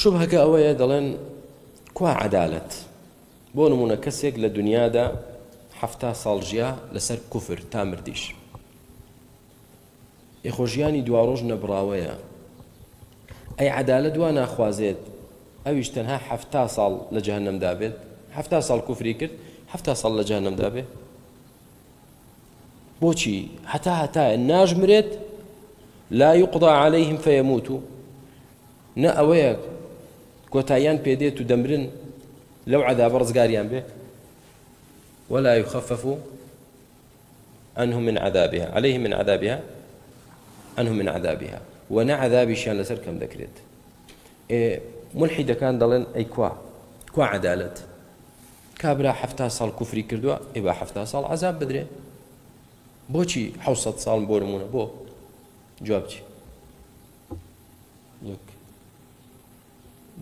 شوبهەکە ئەوەیە دەڵێن کوا عەدالەت بۆ نمونە کەسێک لە دنیادا 70 ساڵ ژیا لەسەر کوفر تا مردیش یخۆژیانی دواڕۆژ نەبراوەیە ئەی عەدالەت وا ناخوازێت ئەویش تەنها 70 ساڵ لە جەهەنەمدا بێت 70 ساڵ کوفری کرد 70 ساڵ لە جەهەنەمدا بێت بۆچی هەتا ناژمرێت لا يقضى عليهم فيموتوا نا ئەوەیە کۆتاییان پێدێت و دەمرن لەو عەذابە ڕزگاریان بێ ولا يخفف عنهم من عذابها عليهم من عذابها عنهم من عذابها ونا عذابیشیان لەسەر کەم دەکرێت ملحیدەکان دەڵێن ئەی کوا عەدالەت کابرا 70 ساڵ کوفری کردووە ئێ با 70 ساڵ عەذاب بدرێ بۆچی 700 ساڵ بۆ نمونە بۆ جواب چی یەک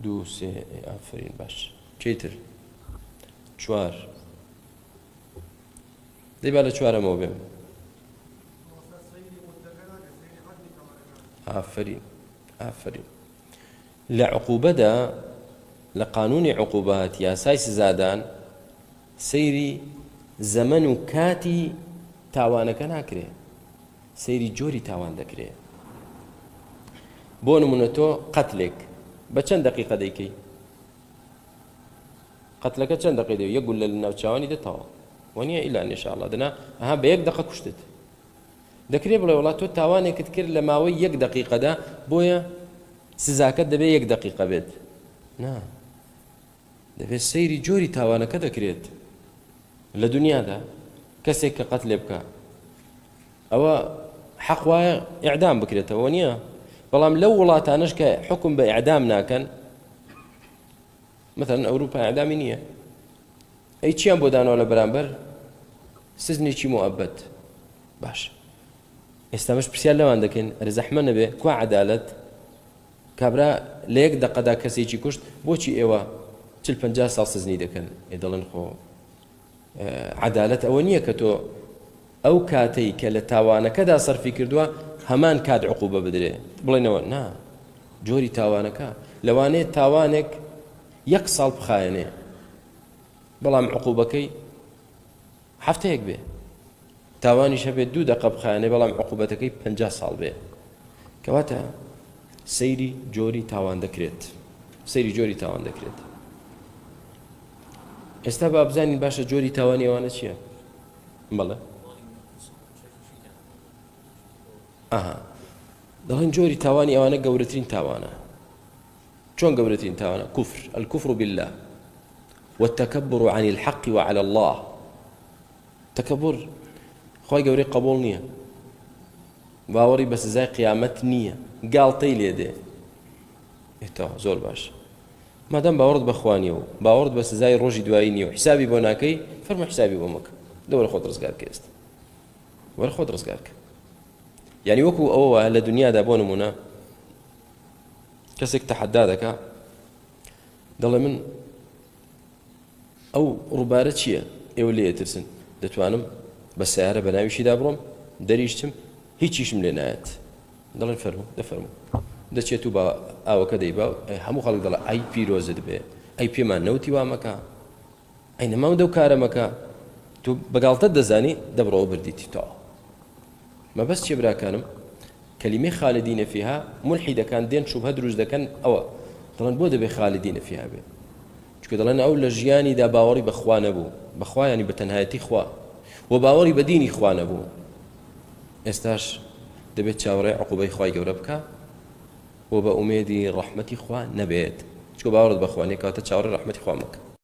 دوو سێ ئافرین باش چیتر چوار دەی با لە چوارەمەوە بێم ئافرین لە عقوبەدا لە قانونی عقوبات یاسای سزادان سەیری زەمەن و کاتی تاوانەکە ناکرێ سەیری جۆری تاوان دەکرێ بۆ نمونە تۆ قەتلێک بە چەند دقیقە دەیکەی قەتلەکە چەند دقیقە دەوێت یەک گول لە ناوچاوانی دێتەوە وەنیە ئیلا ئینشاءالله دەنا ئەها بە 1 دقیقە کوشتت دەکرێت بڵێ وڵات تۆ تاوانێکت کرد لە ماوەی 1 دقیقەدا بۆیە سزاکەت دەبێت 1 دقیقە بێت نا دەبێت سەیری جۆری تاوانەکە دەکرێت لە دنیادا کەسێک کە قەتلێ بکە ئەوە حەق وایە ئیعدام بکرێتەوە نییە بەڵام لەو وڵاتانەش کە حکم بە ئیعدام ناکەن مثلا ئەوروپا ئیعدامی نییە ئەی چیان بۆ دانەوە لە بەرامبەر سزنێکی مؤبەد باش ئێستامەش پرسیار لەوان دەکەن ئەرە زەحمە نەبێ کوا عەدالەت کابرا لە 1 دقەدا کەسێکی کوشت بۆچی ئێوە 40-50 ساڵ سزنی دەکەن دەڵێن خۆ عەدالەت ئەوە نییە کە تۆ ئەو کاتەی کە لە تاوانەکەدا سەرفی کردووە هەمان کات عقوبە بدرێ بڵێنەوە نا جۆری تاوانەکە لەوانەیە تاوانێک 1 ساڵ بخایەنێ بەڵام عقوبەکەی هەفتەیەک بێ تاوانیش هەبێت 2 دقە بخایەنێ بەڵام عقوبەتەکەی 50 ساڵ بێ کەواتە سەیری جۆری تاوان دەکرێت سەیری جۆری تاوان دەکرێت ئێستا با بزانین باشە جۆری تاوانی ئەوانە چییە بەڵێ ئاها دەڵێن جۆری تاوانی ئەوانە گەورەترین تاوانە چۆن گەورەترین تاوانە کوفر الكفر بالله والتكبر عن الحق وعلى الله تكبر خۆی گەورەی قبول نییە باوەڕی بە سزای قیامەت نییە گاڵتەی لێ دێ ئێتەوە زۆر باش مادام باوەڕت بەخوانیە و باوەڕت بە سزای ڕۆژی دوایی نییە و حسابی بۆ ناکەی فەرمە حسابی بۆ مەکە دەوەرە خۆت ڕزگارکە ئێستا وەرە خۆت ڕزگارکە یعنی وەکو ئەوە لە دنیادا بۆ نمونە کەسێک تەحەدا دەکا دەڵێ من ئەو ڕووبارە چییە ئێوە لێ ئەترسن دەتوانم بە سیارە بە ناویشیدا بڕۆم دەریشتم هیچیشم لێ نایەت دەڵێن فەرموو دەفەرموو دەچێت و بە ئاوەکە دەیبا هەموو خەڵک دەڵێ ئەی پیرۆزت بێ ئەی پێمان نەوتی وا مەکە ئەی نەماو دەو کارە مەکە تو بەگاڵتەت دەزانی دەبڕەوە بردیتی تەواو مەبەست چێ براکانم کەلیمەی خالدینە فیها ملحیدەکان دێن شوبهە دروست دەکەن ئەوە دەڵێن بۆ دەبێ خالدینە فیها بێ چونکە دەڵێن ئەو لە ژیانیدا باوەڕی بەخوا نەبوو بەخوا ینی بە تەنهایەتی خوا و باوەڕی بە دینی خوا نەبوو ئێستاش دەبێت چاوەڕێی عقوبەی خوای گەورە بکە و بە ئومێدی ڕەحمەتی خوا نەبێت چونکە باوەڕت بەخوا نییە کەواتە چاوەڕێی ڕەحمەتی خوا مەکە